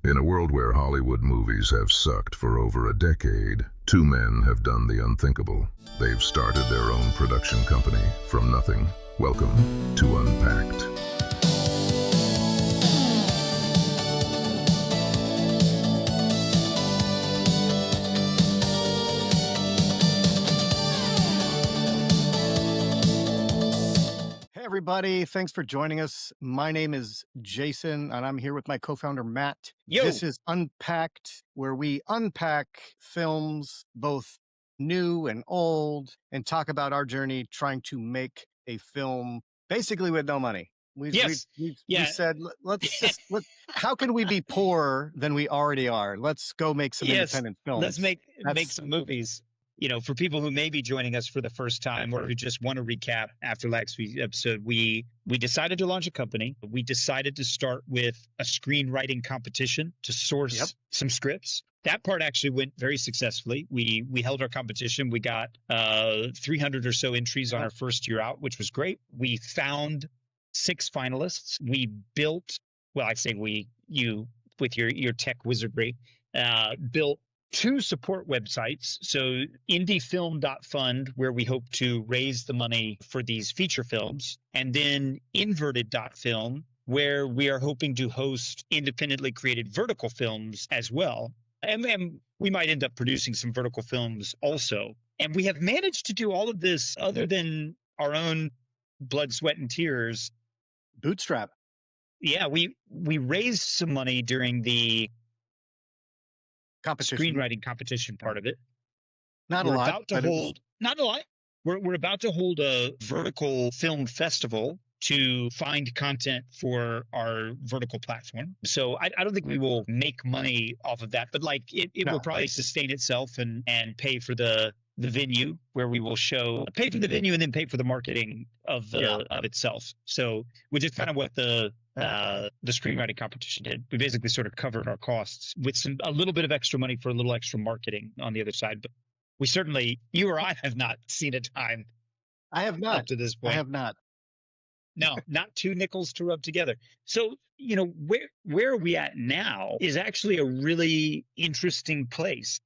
In a world where Hollywood movies have sucked for over a decade, two men have done the unthinkable. They've started their own production company from nothing. Welcome to Unpacked. Hey, everybody. Thanks for joining us. My name is Jason, and I'm here with my co-founder, Matt. Yo. This is Unpacked, where we unpack films, both new and old, and talk about our journey trying to make a film basically with no money. We said, how can we be poorer than we already are? Let's go make some independent films. Let's make some movies. You know, for people who may be joining us for the first time or who just want to recap after last week's episode, we decided to launch a company. We decided to start with a screenwriting competition to source some scripts. That part actually went very successfully. We held our competition. We got 300 or so entries on our first year out, which was great. We found 6 finalists. We built, well, I say you with your tech wizardry, built 2 support websites. So indiefilm.fund, where we hope to raise the money for these feature films, and then inverted.film, where we are hoping to host independently created vertical films as well. And we might end up producing some vertical films also. And we have managed to do all of this other than our own blood, sweat, and tears. Bootstrap. Yeah, we raised some money during the screenwriting competition part of it. Not a lot. We're about to hold a vertical film festival to find content for our vertical platform. So I don't think we will make money off of that, but it will probably sustain itself and pay for the venue where we will pay for the venue and then pay for the marketing of itself. So which is kind of what the screenwriting competition did. We basically sort of covered our costs with a little bit of extra money for a little extra marketing on the other side. But we certainly, you or I have not seen a time. I have not. Up to this point. I have not. No, not 2 nickels to rub together. So, you know, where are we at now is actually a really interesting place.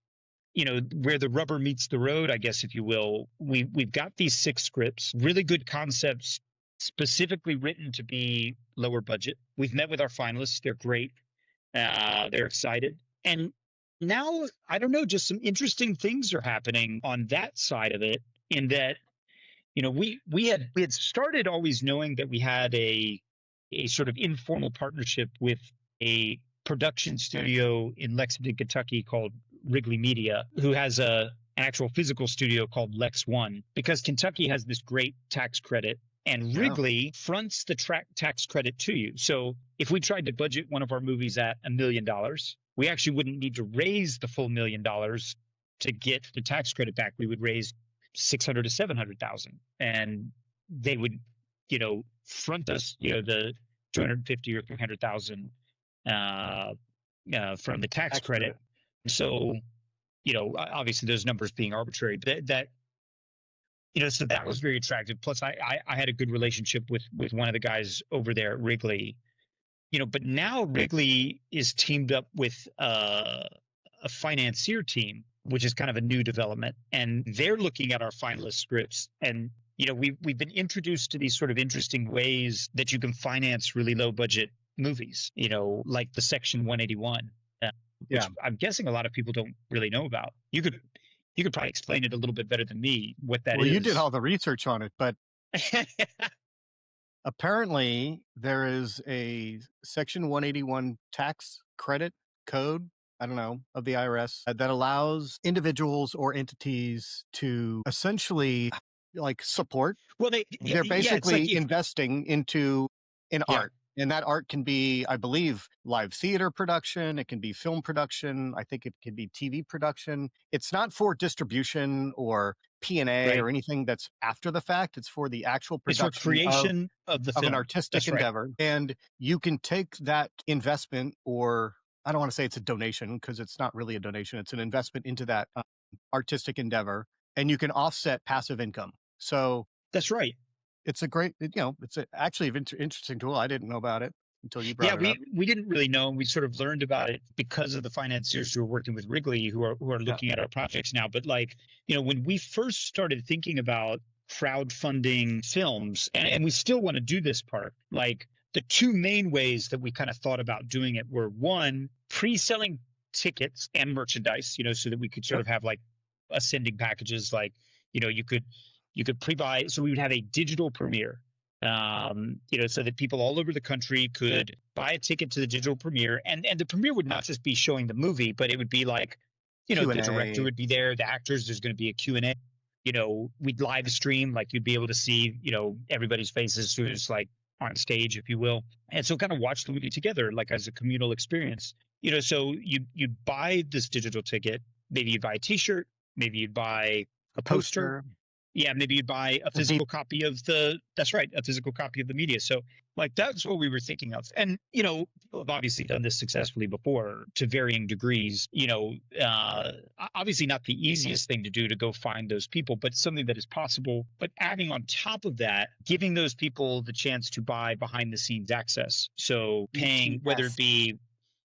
You know, where the rubber meets the road, I guess, if you will. We've got these 6 scripts, really good concepts, specifically written to be lower budget. We've met with our finalists. They're great. They're excited. And now, I don't know, just some interesting things are happening on that side of it, in that, you know, we had started always knowing that we had a sort of informal partnership with a production studio in Lexington, Kentucky called Wrigley Media, who has an actual physical studio called Lex One, because Kentucky has this great tax credit, and Wrigley fronts the tax credit to you. So if we tried to budget one of our movies at $1 million, we actually wouldn't need to raise the full $1 million to get the tax credit back. We would raise $600,000 to $700,000, and they would, you know, front us, you know, the $250,000 or $300,000 from the tax credit. So, you know, obviously those numbers being arbitrary, but that, you know, so that was very attractive. Plus, I had a good relationship with one of the guys over there at Wrigley, you know. But now Wrigley is teamed up with a financier team, which is kind of a new development, and they're looking at our finalist scripts. And, you know, we've been introduced to these sort of interesting ways that you can finance really low budget movies, you know, like the Section 181, which I'm guessing a lot of people don't really know about. You could probably explain it a little bit better than me, what that is. Well, you did all the research on it, but apparently there is a Section 181 tax credit code, I don't know, of the IRS that allows individuals or entities to essentially support. Well, they're basically investing into art. And that art can be, I believe, live theater production. It can be film production. I think it can be TV production. It's not for distribution or P&A or anything that's after the fact. It's for the actual production, it's for creation of an artistic endeavor. Right. And you can take that investment, or I don't want to say it's a donation because it's not really a donation. It's an investment into that artistic endeavor, and you can offset passive income. So that's right. It's a great, you know, it's actually an interesting tool. I didn't know about it. until you brought Yeah, it up. we didn't really know. We sort of learned about it because of the financiers who are working with Wrigley, who are Yeah. looking at our projects now. But like, when we first started thinking about crowdfunding films, and we still want to do this part, like the two main ways that we kind of thought about doing it were, one, pre-selling tickets and merchandise, so that we could sort Yep. of have like ascending packages, like, you could pre-buy. So we would have a digital premiere, so that people all over the country could buy a ticket to the digital premiere, and the premiere would not just be showing the movie, but it would be like, the Q&A. director would be there, the actors, there's going to be a Q&A. We'd live stream, like you'd be able to see, everybody's faces who's like on stage, if you will, and so kind of watch the movie together, like as a communal experience. So you'd buy this digital ticket, maybe you'd buy a T-shirt, maybe you'd buy a poster. Yeah, maybe you'd buy a physical copy of that's right, a physical copy of the media. So like that's what we were thinking of. And, people have obviously done this successfully before to varying degrees, obviously not the easiest thing to do to go find those people, but something that is possible. But adding on top of that, giving those people the chance to buy behind the scenes access. So paying, whether it be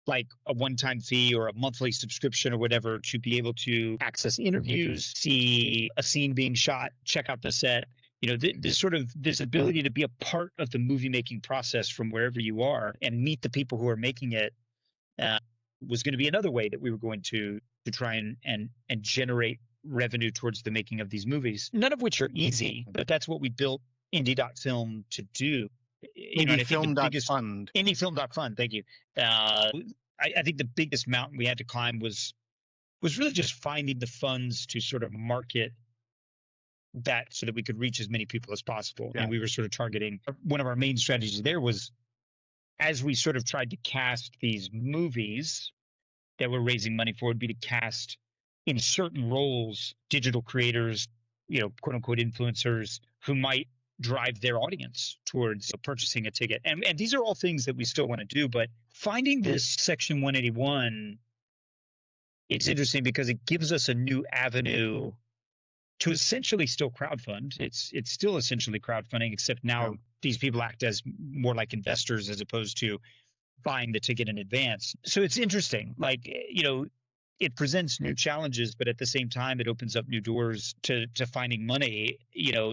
like a one-time fee or a monthly subscription or whatever, to be able to access interviews, see a scene being shot, check out the set, this ability to be a part of the movie making process from wherever you are and meet the people who are making it, was going to be another way that we were going to try and generate revenue towards the making of these movies, none of which are easy, but that's what we built Indie.film to do. Indiefilm.fund. Indiefilm.fund. Thank you. I think the biggest mountain we had to climb was really just finding the funds to sort of market that so that we could reach as many people as possible. Yeah. And we were sort of targeting, one of our main strategies there was, as we sort of tried to cast these movies that we're raising money for, would be to cast in certain roles digital creators, quote unquote influencers, who might drive their audience towards purchasing a ticket. And these are all things that we still want to do, but finding this Section 181, it's interesting because it gives us a new avenue to essentially still crowdfund. It's still essentially crowdfunding, except now these people act as more like investors as opposed to buying the ticket in advance. So it's interesting. Like, it presents new challenges, but at the same time, it opens up new doors to finding money,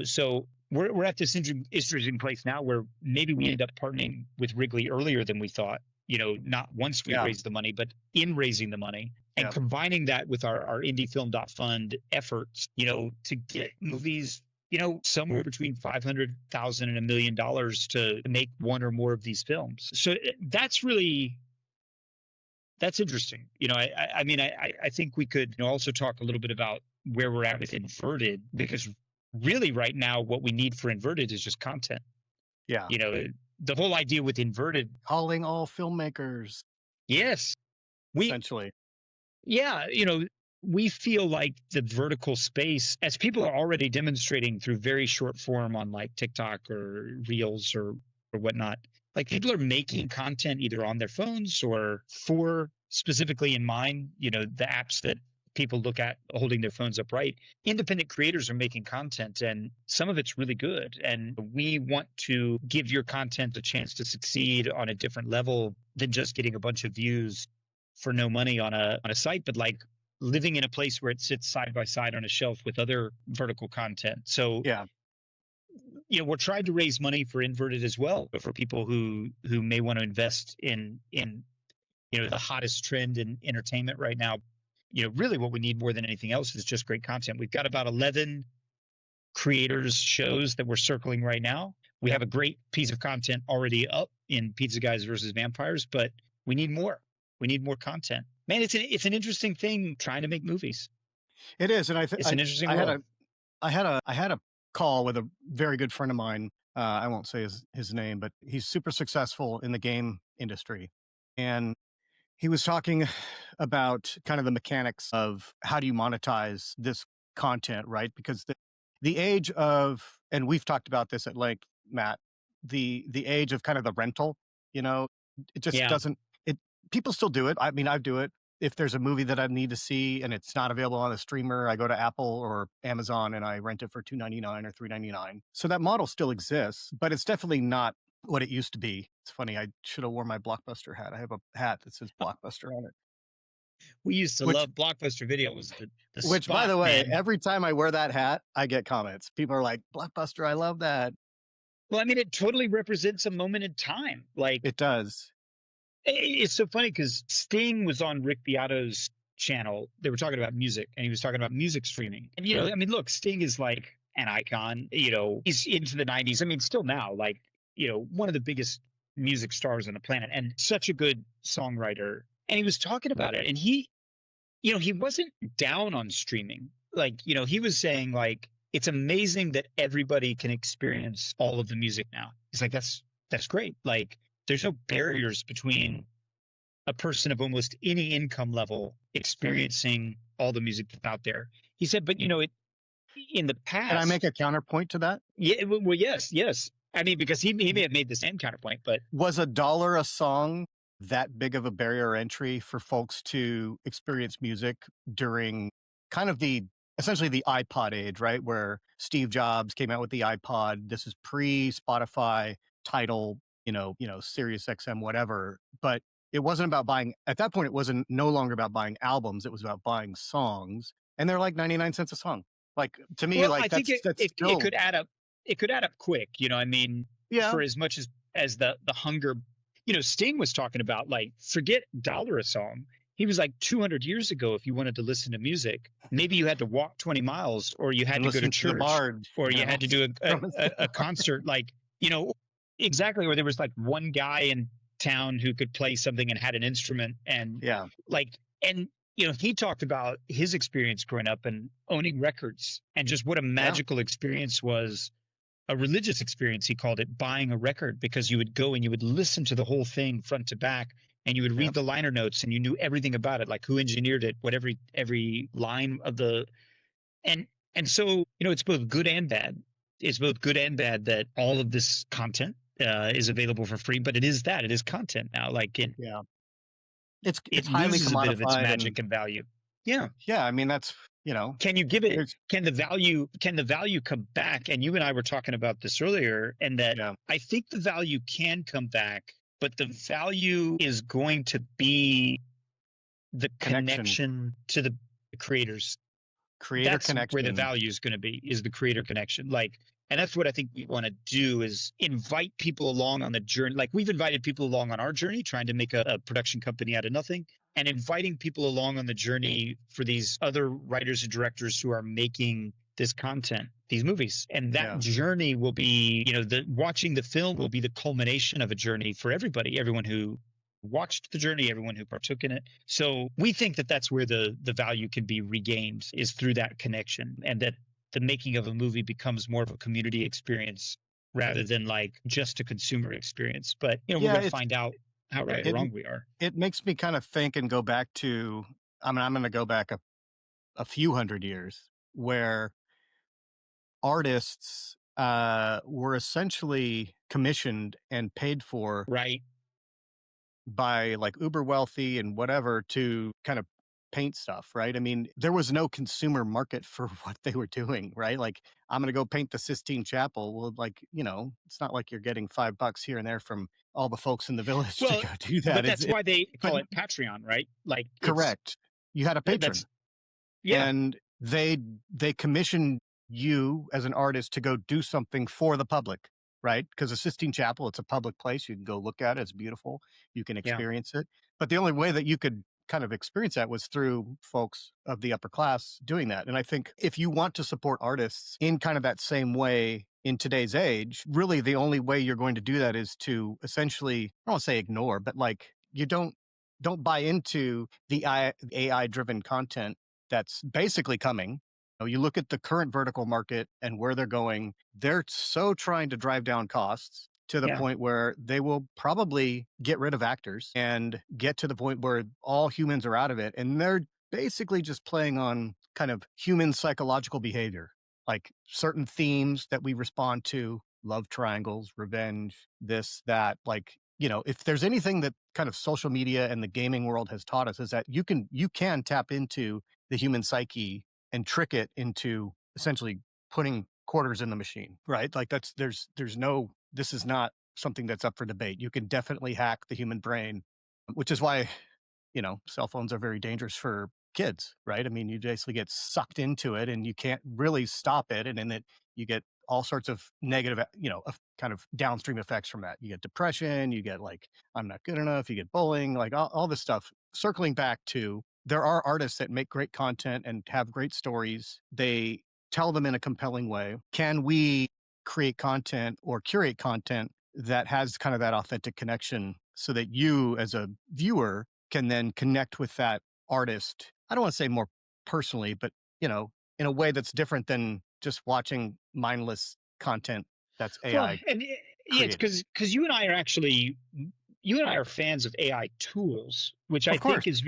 so we're at this interesting place now where maybe we end up partnering with Wrigley earlier than we thought, not once we raised the money, but in raising the money, and combining that with our Indiefilm.fund efforts, to get movies, somewhere between $500,000 and $1 million to make one or more of these films. So that's interesting. I think we could also talk a little bit about where we're at with Inverted, because really right now what we need for Inverted is just content. Yeah. The whole idea with Inverted, calling all filmmakers. Yes. Essentially. Yeah. We feel like the vertical space, as people are already demonstrating through very short form on like TikTok or Reels or whatnot, like people are making content either on their phones or for specifically in mind, the apps that people look at holding their phones upright. Independent creators are making content, and some of it's really good. And we want to give your content a chance to succeed on a different level than just getting a bunch of views for no money on a site, but like living in a place where it sits side by side on a shelf with other vertical content. So we're trying to raise money for Inverted as well, but for people who may want to invest in the hottest trend in entertainment right now. Really what we need more than anything else is just great content. We've got about 11 creators shows that we're circling right now. We have a great piece of content already up in Pizza Guys versus Vampires, but we need more. We need more content. Man, it's an interesting thing trying to make movies. It is, and it's an interesting world. I had a call with a very good friend of mine. I won't say his name, but he's super successful in the game industry, and he was talking about kind of the mechanics of how do you monetize this content, right? Because the age of, and we've talked about this at length, Matt, the age of kind of the rental, it just doesn't, people still do it. I mean, I do it. If there's a movie that I need to see and it's not available on a streamer, I go to Apple or Amazon and I rent it for $2.99 or $3.99. So that model still exists, but it's definitely not what it used to be. It's funny. I should have worn my Blockbuster hat. I have a hat that says Blockbuster on it. We used to Which, love Blockbuster Video. Was the by spot, the way, man. every time I wear that hat, I get comments. People are like, "Blockbuster, I love that." Well, I mean, it totally represents a moment in time. Like, It does. it's so funny because Sting was on Rick Beato's channel. They were talking about music, and he was talking about music streaming. And I mean, look, Sting is like an icon. He's into the '90s. I mean, still now, like, one of the biggest music stars on the planet, and such a good songwriter. And he was talking about it, and he wasn't down on streaming. Like, he was saying, like, it's amazing that everybody can experience all of the music now. He's like, that's great. Like, there's no barriers between a person of almost any income level experiencing all the music that's out there. He said, but in the past, Can I make a counterpoint to that? yeah, well, yes. I mean, because he may have made the same counterpoint, but Was $1 a song that big of a barrier entry for folks to experience music during kind of essentially the iPod age, right? Where Steve Jobs came out with the iPod. This is pre-Spotify, Tidal, Sirius XM, whatever. But it wasn't about buying, at that point, it wasn't no longer about buying albums. It was about buying songs. And they're like 99 cents a song. Like, to me, well, like I think that's it still, could add up. It could add up quick. I mean, yeah, for as much as the hunger. Sting was talking about, like, forget $1 a song. He was like, 200 years ago, if you wanted to listen to music, maybe you had to walk 20 miles, or you had and to go to listen to the church, Bard, or you had to do a concert, like, exactly. Or there was like one guy in town who could play something and had an instrument, and yeah, he talked about his experience growing up and owning records, and just what a magical experience was. A religious experience, he called it, buying a record, because you would go and you would listen to the whole thing front to back, and you would read the liner notes, and you knew everything about it, like who engineered it, what every line of the and so it's both good and bad. It's both good and bad that all of this content is available for free, but it is content now. Like, yeah. It's it highly loses a bit of its commodified, magic and value. Yeah. yeah, I mean that's Can you give it? there's Can the value come back? And you and I were talking about this earlier, and that yeah, I think the value can come back, but the value is going to be the connection to the creators. creator That's where the connection. value is going to be, is the creator connection. Like, and that's what I think we want to do, is invite people along on the journey. Like, we've invited people along on our journey, trying to make a production company out of nothing, and inviting people along on the journey for these other writers and directors who are making this content, these movies. And that journey will be, watching the film will be the culmination of a journey for everybody, everyone who watched the journey, everyone who partook in it. So we think that that's where the value can be regained, is through that connection, and that the making of a movie becomes more of a community experience rather than like just a consumer experience. But we're going to find out how right or wrong we are. It makes me kind of think and go back to, I mean, I'm going to go back a few hundred years, where artists were essentially commissioned and paid for Right. by like uber wealthy and whatever to kind of paint stuff, right? I mean, there was no consumer market for what they were doing, right? Like, I'm going to go paint the Sistine Chapel. Well, like, it's not like you're getting $5 here and there from all the folks in the village to Well, go do that. but that's why they call it Patreon, right? Like, correct. You had a patron, and they commissioned you as an artist to go do something for the public, right? Because the Sistine Chapel, it's a public place. You can go look at it. It's beautiful. You can experience it. But the only way that you could kind of experience that was through folks of the upper class doing that. And I think if you want to support artists in kind of that same way in today's age, really the only way you're going to do that is to essentially, I don't want to say ignore, but like, you don't buy into the AI driven content that's basically coming. You look at the current vertical market and where they're going, they're so trying to drive down costs to the point where they will probably get rid of actors and get to the point where all humans are out of it. And they're basically just playing on kind of human psychological behavior, like certain themes that we respond to, love triangles, revenge, this, that. Like, if there's anything that kind of social media and the gaming world has taught us, is that you can tap into the human psyche and trick it into essentially putting quarters in the machine, right? Like, there's no, this is not something that's up for debate. You can definitely hack the human brain, which is why, cell phones are very dangerous for kids, right? I mean, you basically get sucked into it and you can't really stop it. And in it, you get all sorts of negative, kind of downstream effects from that. You get depression, you get like, I'm not good enough, you get bullying, like all this stuff. Circling back to, there are artists that make great content and have great stories. They tell them in a compelling way. Can we create content or curate content that has kind of that authentic connection so that you as a viewer can then connect with that artist? I don't want to say more personally, but in a way that's different than just watching mindless content that's Well, AI and yeah, it's created. because you and I are fans of AI tools, which I Of course. think is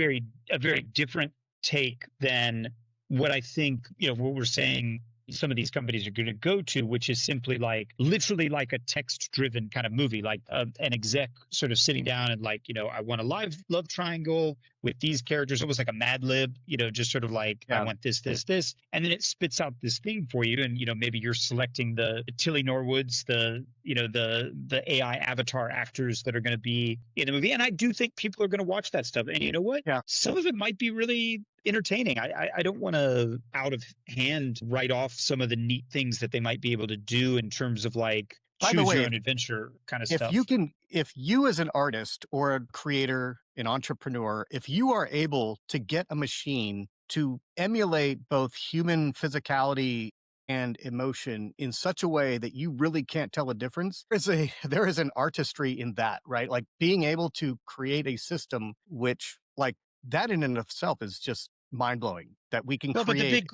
a very different take than what I think, what we're saying some of these companies are going to go to, which is simply like literally like a text driven kind of movie, like an exec sort of sitting down and like, I want a love triangle with these characters, almost like a Mad Lib, just sort of like, I Yeah. want this, this, and then it spits out this thing for you. And, maybe you're selecting the Tilly Norwoods, the AI avatar actors that are going to be in the movie. And I do think people are going to watch that stuff. And you know what? Yeah. Some of it might be really entertaining. I don't want to out of hand write off some of the neat things that they might be able to do in terms of like By the choose way, your own adventure kind of stuff. if you as an artist or a creator, an entrepreneur, if you are able to get a machine to emulate both human physicality and emotion in such a way that you really can't tell a difference, there is an artistry in that, right? Like being able to create a system which, like, that in and of itself is just mind blowing, that we can Well, but create,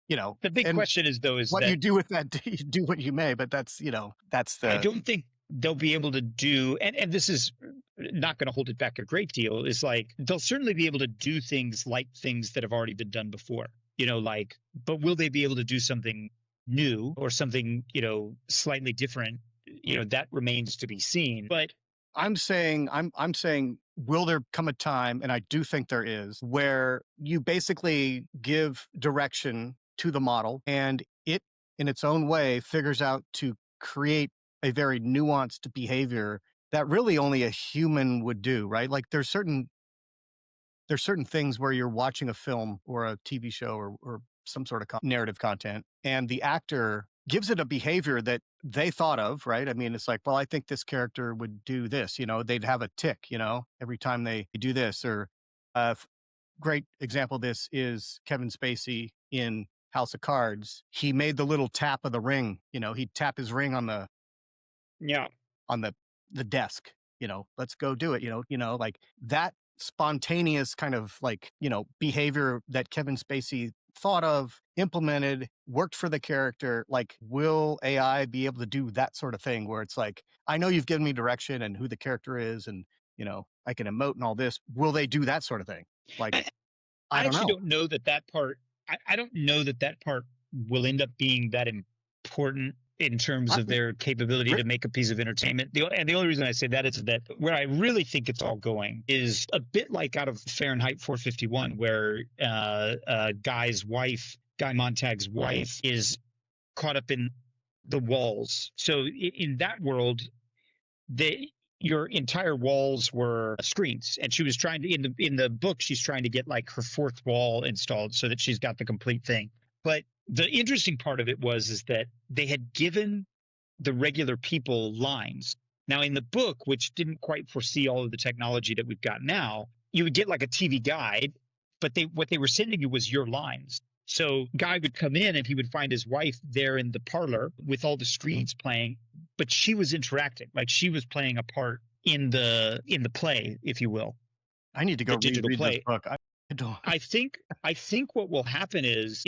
the big and question is though, is what that you do with that, you do what you may, but that's, that's I the, don't think they'll be able to do, and this is not going to hold it back a great deal, is like they'll certainly be able to do things like things that have already been done before, like, but will they be able to do something new or something, slightly different? That remains to be seen. But I'm saying, will there come a time, and I do think there is, where you basically give direction to the model and it, in its own way, figures out to create a very nuanced behavior that really only a human would do, right? Like there's certain things where you're watching a film or a TV show or some sort of narrative content, and the actor gives it a behavior that they thought of, right? I mean, it's like, well, I think this character would do this, they'd have a tick, every time they do this. Or great example of this is Kevin Spacey in House of Cards. He made the little tap of the ring, he'd tap his ring on the yeah, the desk, let's go do it, like that spontaneous kind of like, behavior that Kevin Spacey thought of, implemented, worked for the character. Like, will AI be able to do that sort of thing where it's like, I know you've given me direction and who the character is, and, I can emote and all this. Will they do that sort of thing? Like, I don't actually know. don't know that part. I don't know that part will end up being that important in terms I, of their capability re- to make a piece of entertainment. And the only reason I say that is that where I really think it's all going is a bit like out of Fahrenheit 451, where Guy Montag's wife, is caught up in the walls. So in that world, your entire walls were screens, and she was trying to, in the book, she's trying to get like her fourth wall installed so that she's got the complete thing. But the interesting part of it is that they had given the regular people lines. Now in the book, which didn't quite foresee all of the technology that we've got now, you would get like a TV guide, but what they were sending you was your lines. So Guy would come in and he would find his wife there in the parlor with all the screens playing, but she was interacting, like she was playing a part in the play, if you will. I need to go the digital reread play. this book. I don't. I think what will happen is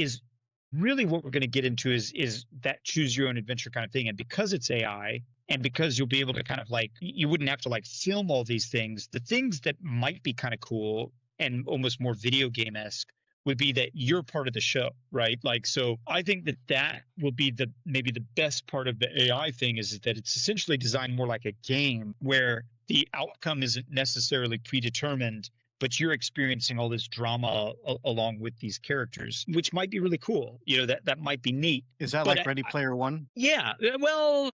really what we're going to get into is that choose your own adventure kind of thing. And because it's AI, and because you'll be able to kind of like, you wouldn't have to like film all these things, the things that might be kind of cool and almost more video game-esque would be that you're part of the show, right? Like, so I think that will be maybe the best part of the AI thing, is that it's essentially designed more like a game where the outcome isn't necessarily predetermined, but you're experiencing all this drama along with these characters, which might be really cool. That might be neat. Is that But like Ready Player One? yeah, well,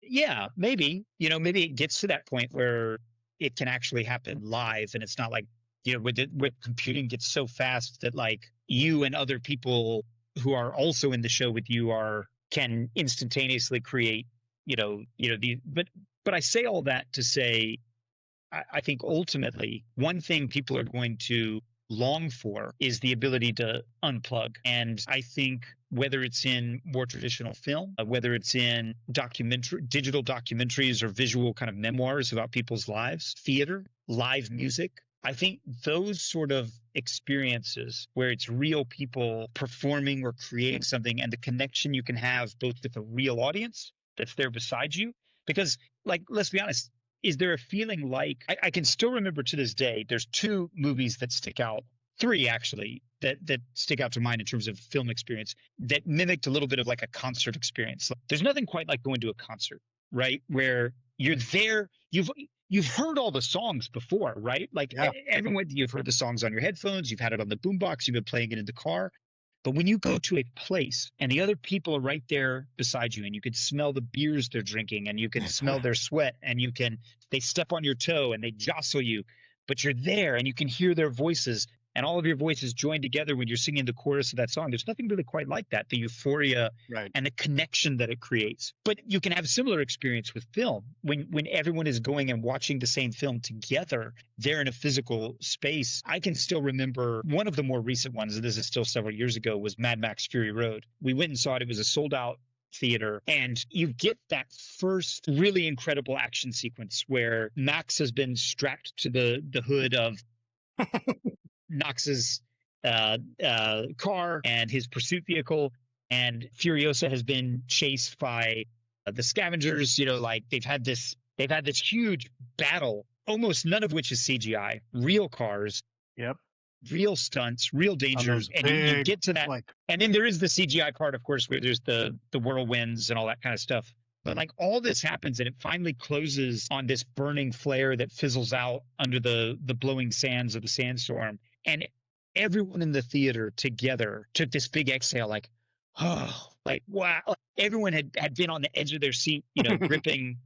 Yeah, maybe, maybe it gets to that point where it can actually happen live, and it's not like, where computing gets so fast that like you and other people who are also in the show with you can instantaneously create, but I say all that to say I think ultimately one thing people are going to long for is the ability to unplug. And I think whether it's in more traditional film, whether it's in digital documentaries or visual kind of memoirs about people's lives, theater, live music, I think those sort of experiences where it's real people performing or creating something and the connection you can have both with a real audience that's there beside you. Because, like, let's be honest, is there a feeling like I can still remember to this day, there's two movies that stick out, three actually, that stick out to mind in terms of film experience that mimicked a little bit of like a concert experience. There's nothing quite like going to a concert, right? Where you're there, you've heard all the songs before, right? Like Yeah. everyone, you've heard the songs on your headphones, you've had it on the boombox, you've been playing it in the car. But when you go to a place and the other people are right there beside you and you can smell the beers they're drinking and you can smell their sweat and they step on your toe and they jostle you, but you're there and you can hear their voices and all of your voices join together when you're singing the chorus of that song. There's nothing really quite like that, the euphoria Right. and the connection that it creates. But you can have similar experience with film when everyone is going and watching the same film together. They're in a physical space. I can still remember one of the more recent ones, and this is still several years ago, was Mad Max Fury Road. We went and saw it. It was a sold out theater, and you get that first really incredible action sequence where Max has been strapped to the hood of Knox's car and his pursuit vehicle, and Furiosa has been chased by the scavengers. Like they've had this huge battle, almost none of which is CGI, real cars, Yep. real stunts, real dangers, and you get to that, and then there is the CGI part, of course, where there's the whirlwinds and all that kind of stuff. But like all this happens and it finally closes on this burning flare that fizzles out under the blowing sands of the sandstorm. And everyone in the theater together took this big exhale, like, oh, like, wow. Everyone had been on the edge of their seat, gripping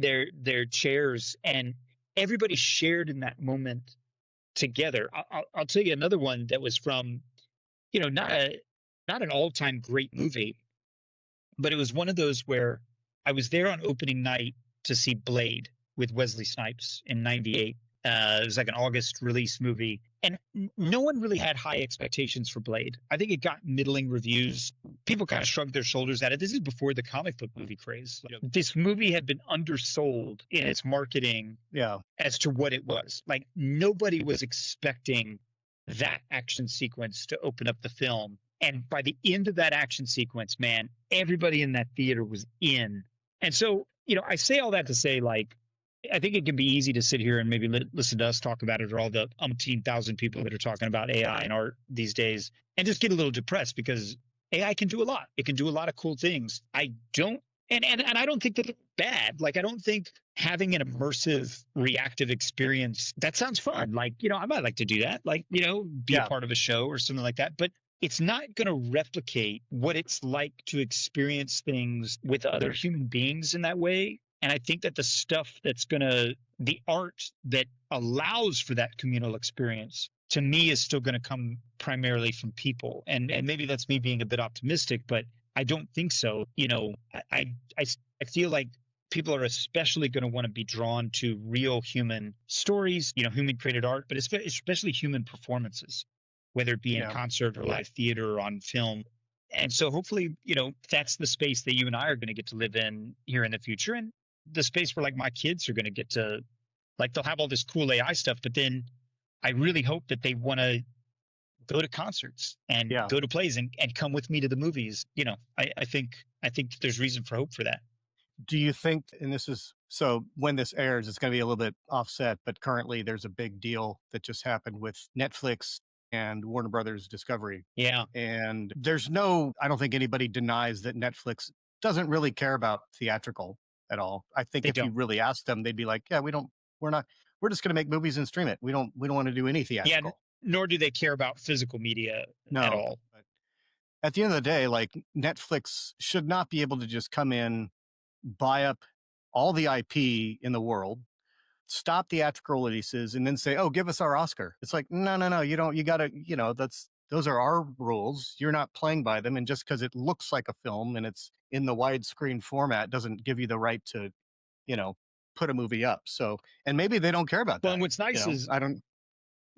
their chairs, and everybody shared in that moment together. I'll tell you another one that was from, not an all-time great movie, but it was one of those where I was there on opening night to see Blade with Wesley Snipes in '98. It was like an August release movie, and no one really had high expectations for Blade. I think it got middling reviews. People kind of shrugged their shoulders at it. This is before the comic book movie craze. This movie had been undersold in its marketing as to what it was. Like nobody was expecting that action sequence to open up the film. And by the end of that action sequence, man, everybody in that theater was in. And so, I say all that to say, like, I think it can be easy to sit here and maybe listen to us talk about it, or all the umpteen thousand people that are talking about AI and art these days, and just get a little depressed because AI can do a lot. It can do a lot of cool things. I don't, and I don't think that it's bad. Like, I don't think having an immersive, reactive experience, that sounds fun. Like, I might like to do that. Like, be a part of a show or something like that. But it's not going to replicate what it's like to experience things with other human beings in that way. And I think that the art that allows for that communal experience, to me, is still going to come primarily from people. And maybe that's me being a bit optimistic, but I don't think so. I feel like people are especially going to want to be drawn to real human stories, human created art, but especially human performances, whether it be in concert or live theater or on film. And so hopefully, that's the space that you and I are going to get to live in here in the future. And the space where like my kids are going to get to, like, they'll have all this cool AI stuff, but then I really hope that they want to go to concerts and go to plays and come with me to the movies. I think there's reason for hope for that. Do you think, and this is, so when this airs, it's going to be a little bit offset, but currently there's a big deal that just happened with Netflix and Warner Brothers Discovery. Yeah. And I don't think anybody denies that Netflix doesn't really care about theatrical at all. I think if you really ask them, they'd be like, yeah, we're just going to make movies and stream it. We don't want to do any theatrical. Yeah, nor do they care about physical media at all. But at the end of the day, like, Netflix should not be able to just come in buy up all the IP in the world, stop theatrical releases, and then say, "Oh, give us our Oscar." It's like, no, no, no, you don't. You gotta, those are our rules. You're not playing by them, and just because it looks like a film and it's in the widescreen format doesn't give you the right to, you know, put a movie up. So, and maybe they don't care about Well, and that. what's nice is I don't.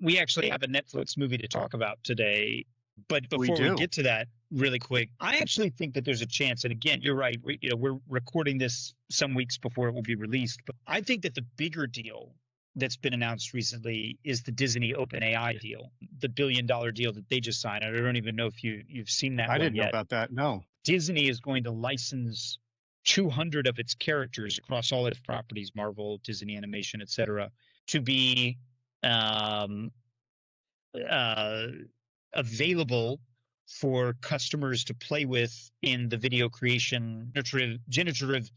we actually have a Netflix movie to talk about today. But We before we do. get to that, really quick, I actually think that there's a chance. And again, you're right. We're recording this some weeks before it will be released. But I think that the bigger deal that's been announced recently is the Disney OpenAI deal, the $1 billion deal that they just signed. I don't even know if you've seen that I one didn't know yet. about that. No. Disney is going to license 200 of its characters across all its properties, Marvel, Disney Animation, etc., to be um, uh, available for customers to play with in the video creation, generative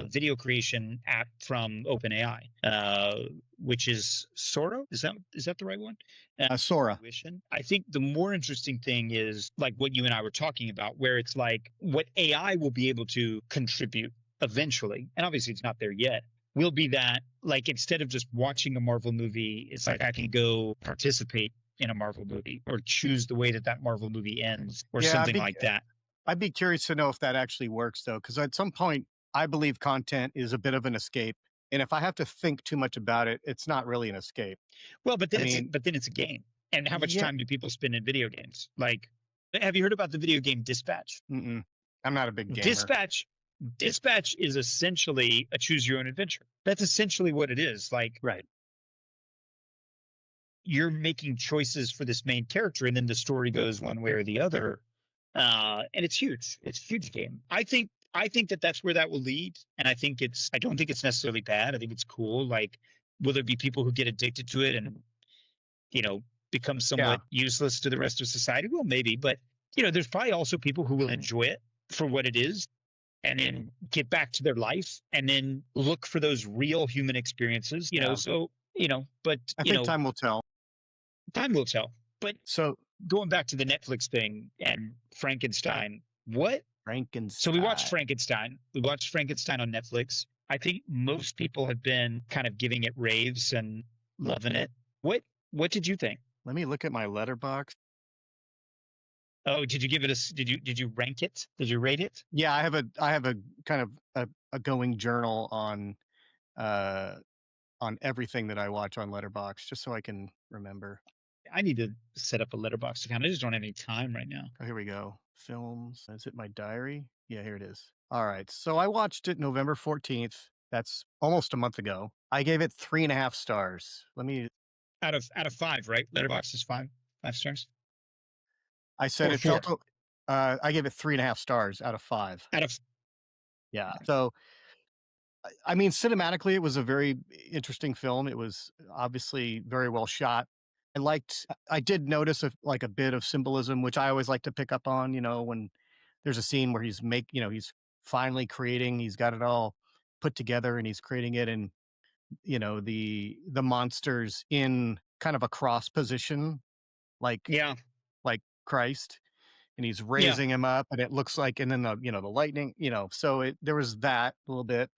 video creation app from OpenAI, which is Sora. Is that the right one? Sora. I think the more interesting thing is like what you and I were talking about, where it's like what AI will be able to contribute eventually, and obviously it's not there yet, will be that like instead of just watching a Marvel movie, it's like I can go participate in a Marvel movie or choose the way that Marvel movie ends or Yeah, something like that. I'd be curious to know if that actually works though, because at some point, I believe content is a bit of an escape, and if I have to think too much about it, it's not really an escape. Well, but then I mean, it's a game. And how much yeah, time do people spend in video games? Like, have you heard about the video game Dispatch? mm-mm. I'm not a big gamer. Dispatch is essentially a choose your own adventure. That's essentially what it is. Like, Right. you're making choices for this main character, and then the story goes one way or the other. And it's huge. It's a huge game. I think that that's where that will lead, and I don't think it's necessarily bad. I think it's cool. Like, will there be people who get addicted to it and become Yeah. somewhat useless to the rest of society? Well, maybe, but there's probably also people who will enjoy it for what it is, and then get back to their life, and then look for those real human experiences. Yeah. So but I think time will tell. Time will tell. But So going back to the Netflix thing and Frankenstein, what? Frankenstein. So we watched Frankenstein. We watched Frankenstein on Netflix. I think most people have been kind of giving it raves and loving it. What did you think? Let me look at my letterbox. Oh, did you give it did you rank it? Did you rate it? Yeah, I have a kind of a going journal on everything that I watch on Letterbox, just so I can remember. I need to set up a Letterboxd account. I just don't have any time right now. Oh, here we go. Films. Is it my diary? Yeah, here it is. All right. So I watched it November 14th. That's almost a month ago. I gave it 3.5 stars. Let me. Out of 5, right? Letterboxd is 5 stars. I said Or it 4. felt. I gave it 3.5 stars out of 5. Out of Yeah. So I mean, cinematically, it was a very interesting film. It was obviously very well shot. I did notice like a bit of symbolism, which I always like to pick up on, when there's a scene where he's finally creating, he's got it all put together and he's creating it. And, the monsters in kind of a cross position, like, yeah. like Christ, and he's Yeah. raising him up and it looks like, and then the lightning, so there was that a little bit.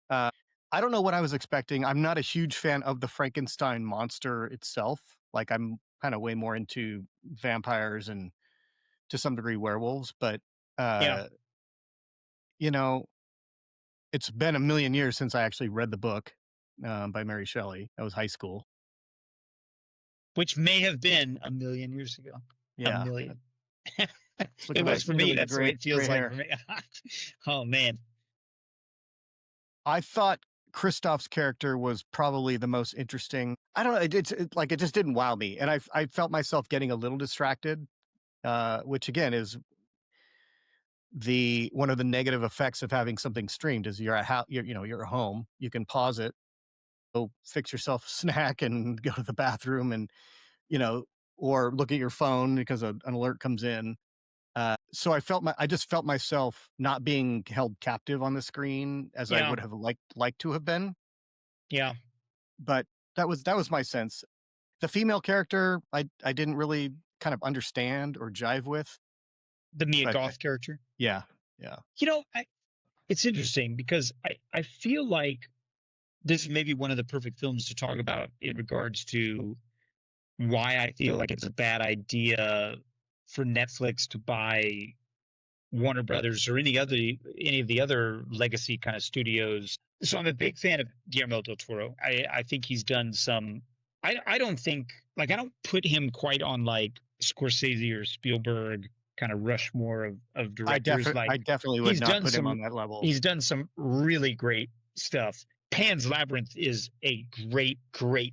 I don't know what I was expecting. I'm not a huge fan of the Frankenstein monster itself. Like, I'm kind of way more into vampires and to some degree werewolves, but Yeah. you know, it's been a million years since I actually read the book by Mary Shelley. That was high school. Which may have been a million years ago. Yeah. A million. It was for me. That's the way it feels like for me. Oh man. I thought Christoph's character was probably the most interesting. I don't know. It just didn't wow me, and I felt myself getting a little distracted, which again is one of the negative effects of having something streamed. Is you're at home, you can pause it, go fix yourself a snack, and go to the bathroom, and or look at your phone because an alert comes in. So I just felt myself not being held captive on the screen as I Yeah. would have liked to have been. Yeah. But that was my sense. The female character, I didn't really kind of understand or jive with. The Mia But Goth character. yeah. You know, it's interesting because I feel like this is maybe one of the perfect films to talk about in regards to why I feel like it's a bad idea for Netflix to buy Warner Brothers or any of the other legacy kind of studios. So I'm a big fan of Guillermo Del Toro. I think he's done some. I don't think like I don't put him quite on like Scorsese or Spielberg kind of Rushmore of directors. Like I definitely would he's not done put him some on that level. he's done some really great stuff. Pan's Labyrinth is a great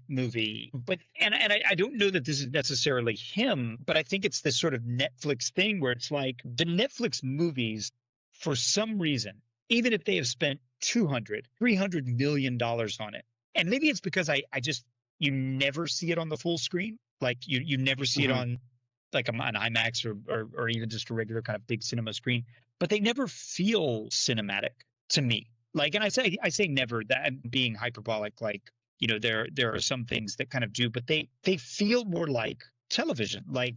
movie. But and I don't know that this is necessarily him, but I think it's this sort of Netflix thing where it's like the Netflix movies, for some reason, even if they have spent 200, $300 million on it, and maybe it's because I just you never see it on the full screen. Like you never see it Mhm. on like an IMAX or even just a regular kind of big cinema screen, but they never feel cinematic to me. Like, and I say never, that I'm being hyperbolic. Like, there are some things that kind of do, but they feel more like television. Like,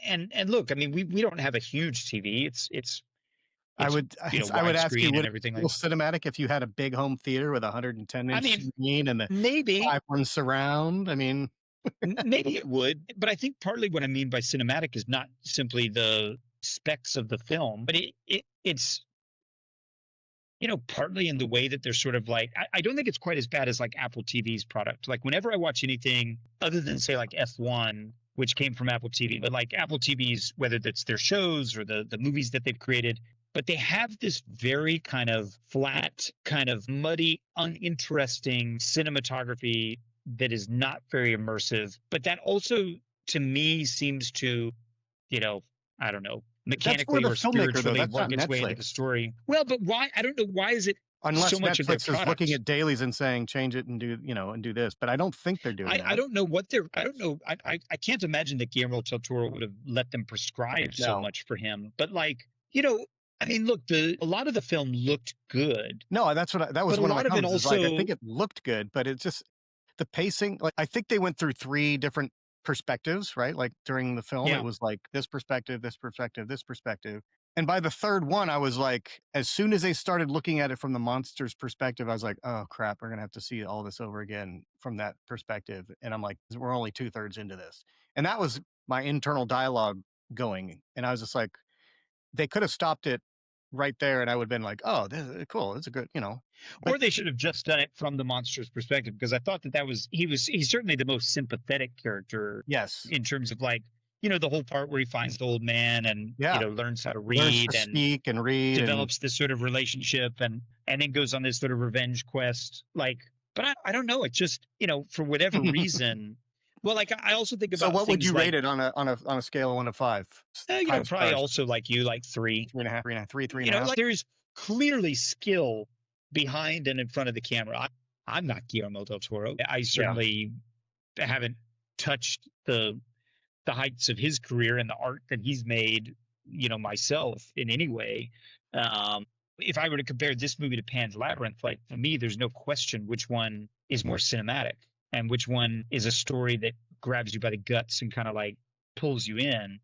and look, I mean, we don't have a huge TV. I It's would I would ask you, widescreen would and it everything feel like. cinematic if you had a big home theater with a I 110-inch mean, screen and the maybe 5-1 surround? I mean, maybe it would, but I think partly what I mean by cinematic is not simply the specs of the film, but it's partly in the way that they're sort of like, I don't think it's quite as bad as like Apple TV's product. Like whenever I watch anything other than say like F1, which came from Apple TV, but like Apple TV's, whether that's their shows or the movies that they've created, but they have this very kind of flat, kind of muddy, uninteresting cinematography that is not very immersive. But that also, to me, seems to, you know, I don't know, that's for mechanically the or filmmaker, though. spiritually That's not work its way into the Netflix. story. Well, but why? I don't know. Why is it so Unless much of their Netflix is looking product? at dailies and saying, change it and do this. But I don't think they're doing I that. don't know what they're, I don't know. I can't imagine that Guillermo del Toro would have let them prescribe so No. much for him. But like, I mean, look, a lot of the film looked good, No, that was but a one of my lot of it comments, is like, I think also, it looked good, but it's just the pacing. Like, I think they went through 3 different perspectives, right? Like, during the film, it yeah, was like this perspective, this perspective, this perspective. And by the 3rd one, I was like, as soon as they started looking at it from the monster's perspective, I was like, "Oh, crap, we're gonna have to see all this over again from that perspective." And I'm like, "We're only 2/3 into this." And that was my internal dialogue going, and I was just like, they could have stopped it right there, and I would have been like, "Oh, this is cool. It's a good," but or they should have just done it from the monster's perspective, because I thought that he's certainly the most sympathetic character yes. in terms of like, the whole part where he finds the old man and, Yeah. learns how to Learns to read and speak and read and develops this sort of relationship and then goes on this sort of revenge quest. Like, but I don't know. It just, for whatever reason, well, like I also think So about what would things you rate like, it on a scale of 1 to 5? 5 probably stars, also like you, like three. 3.5, 3.5, 3.5. Like there's clearly skill behind and in front of the camera. I'm not Guillermo del Toro. I Yeah. certainly haven't touched the heights of his career and the art that he's made, myself in any way. If I were to compare this movie to Pan's Labyrinth, like for me, there's no question which one is more cinematic and which one is a story that grabs you by the guts and kind of like pulls you in.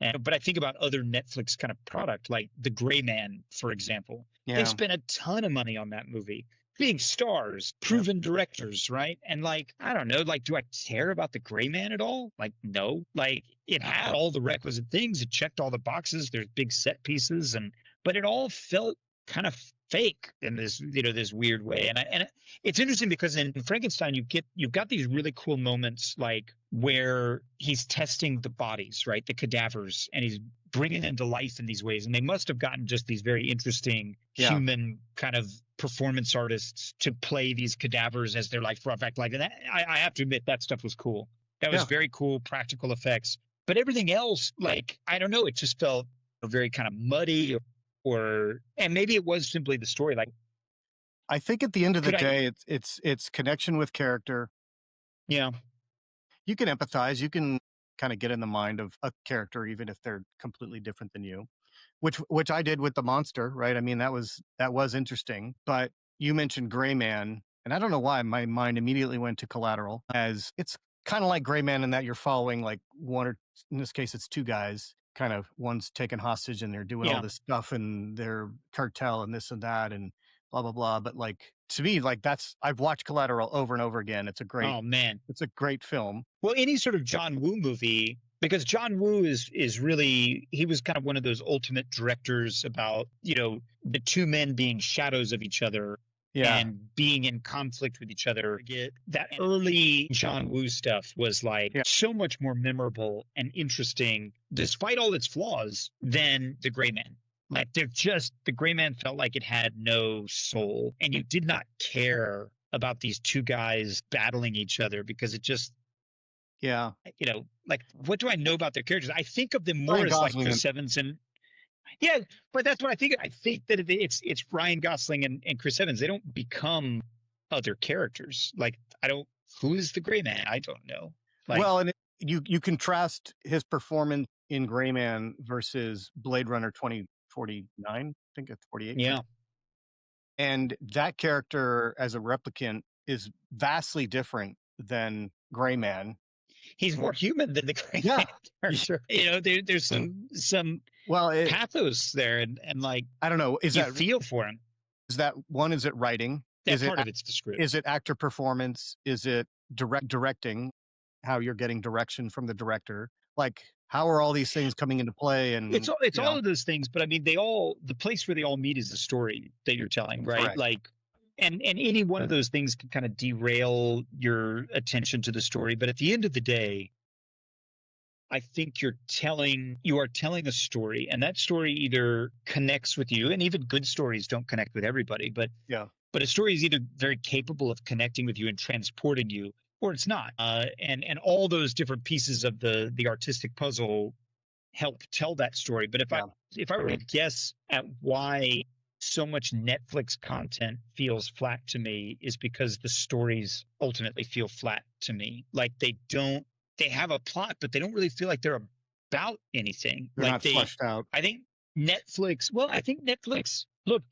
But I think about other Netflix kind of product, like The Gray Man, for example. They Yeah. spent a ton of money on that movie. Big stars, Yep. proven directors, right? And like, I don't know, like, do I care about The Gray Man at all? Like, no. Like, it had all the requisite things. It checked all the boxes. There's big set pieces, but it all felt kind of fake in this, this weird way. And it's interesting because in Frankenstein, you've got these really cool moments, like where he's testing the bodies, right, the cadavers, and he's bringing them to life in these ways. And they must have gotten just these very interesting Yeah. human kind of performance artists to play these cadavers as their life brought back life. And I have to admit, that stuff was cool. That was Yeah. very cool, practical effects. But everything else, like, I don't know, it just felt very kind of muddy, and maybe it was simply the story. Like, I think at the end of the could I? day, it's connection with character. Yeah, You can empathize, you can kinda get in the mind of a character even if they're completely different than you, which I did with the monster, right? I mean, that was interesting, but you mentioned Gray Man, and I don't know why my mind immediately went to Collateral, as it's kinda like Gray Man in that you're following, like, 1 or in this case, it's 2 guys, kind of one's taken hostage and they're doing all this stuff and they're cartel and this and that and blah, blah, blah. But like, to me, like I've watched Collateral over and over again. It's a great film. Well, any sort of John Woo movie, because John Woo is really, he was kind of one of those ultimate directors about, the two men being shadows of each other. Yeah. And being in conflict with each other. That early John Woo stuff was like so much more memorable and interesting, despite all its flaws, than The Gray Man. Like the Gray Man felt like it had no soul, and you did not care about these two guys battling each other because it just, like, what do I know about their characters? I think of them more as like Chris Evans and. Yeah, but that's what I think. I think that it's Ryan Gosling and Chris Evans. They don't become other characters. Like, who is the Gray Man? I don't know. Like, well, and you contrast his performance in Gray Man versus Blade Runner 2049. I think it's 48. Yeah. And that character as a replicant is vastly different than Gray Man. He's more human than the Gray Man character. There's some pathos there, and like, I don't know, feel for him? Is it writing? Part of it's the script. Is it actor performance? Is it directing? How you're getting direction from the director? Like, how are all these things coming into play? And it's all of those things, but I mean, the place where they all meet is the story that you're telling, right? Correct. Like, and any one of those things can kind of derail your attention to the story, but at the end of the day, I think you are telling a story, and that story either connects with you, and even good stories don't connect with everybody, but a story is either very capable of connecting with you and transporting you, or it's not. And all those different pieces of the artistic puzzle help tell that story. But if I were to guess at why so much Netflix content feels flat to me, is because the stories ultimately feel flat to me. Like, they have a plot, but they don't really feel like they're about anything. They're not fleshed out. I think Netflix, look,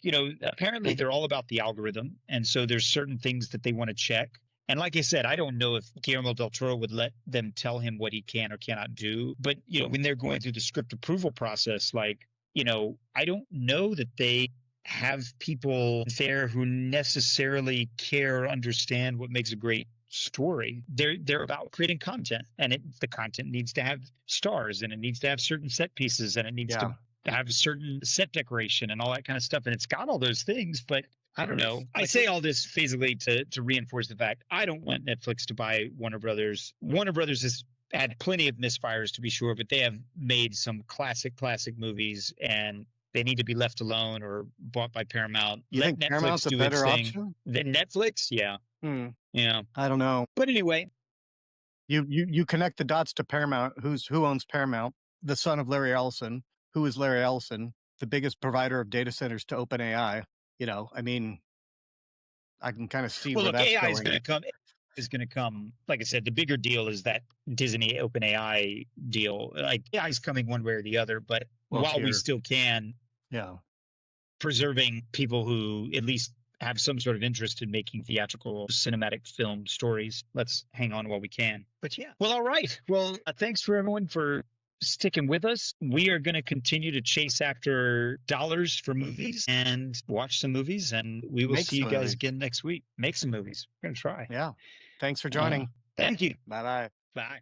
apparently they're all about the algorithm. And so there's certain things that they want to check. And like I said, I don't know if Guillermo Del Toro would let them tell him what he can or cannot do. But, when they're going through the script approval process, like, I don't know that they have people there who necessarily care or understand what makes a great story. They're about creating content, and the content needs to have stars, and it needs to have certain set pieces, and it needs to have certain set decoration and all that kind of stuff. And it's got all those things, but I don't know. I say all this physically to reinforce the fact I don't want Netflix to buy Warner Brothers. Warner Brothers has had plenty of misfires, to be sure, but they have made some classic movies, and they need to be left alone or bought by Paramount. You think Netflix Paramount's a better option than Netflix? Yeah. Yeah. I don't know. But anyway, you connect the dots to Paramount. Who owns Paramount? The son of Larry Ellison. Who is Larry Ellison? The biggest provider of data centers to OpenAI. I mean, I can kind of see where that's AI going. is going to come. Like I said, the bigger deal is that Disney OpenAI deal. Like, AI is coming one way or the other, but while we still can, preserving people who at least have some sort of interest in making theatrical cinematic film stories, let's hang on while we can. But well, all right. Well, thanks for everyone for sticking with us. We are going to continue to chase after dollars for movies and watch some movies, and we will see you guys again next week. Make some movies. We're going to try. Yeah. Thanks for joining. Thank you. Bye-bye. Bye.